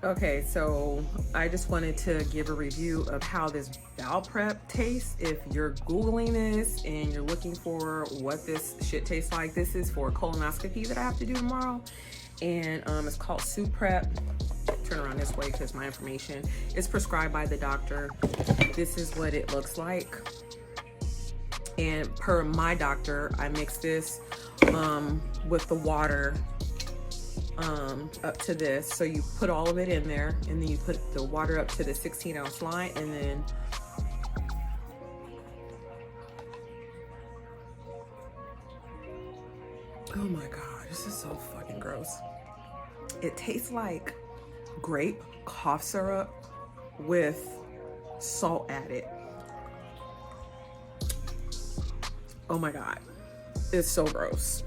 Okay, so I just wanted to give a review of how this bowel prep tastes. If you're Googling this and you're looking for what this shit tastes like, this is for a colonoscopy that I have to do tomorrow. And it's called Suprep. Turn around this way because my information is prescribed by the doctor. This is what it looks like. And per my doctor, I mix this with the water up to this. So you put all of it in there, and then you put the water up to the 16-ounce line, and then oh my god, this is so fucking gross. It tastes like grape cough syrup with salt added. Oh my god, it's so gross.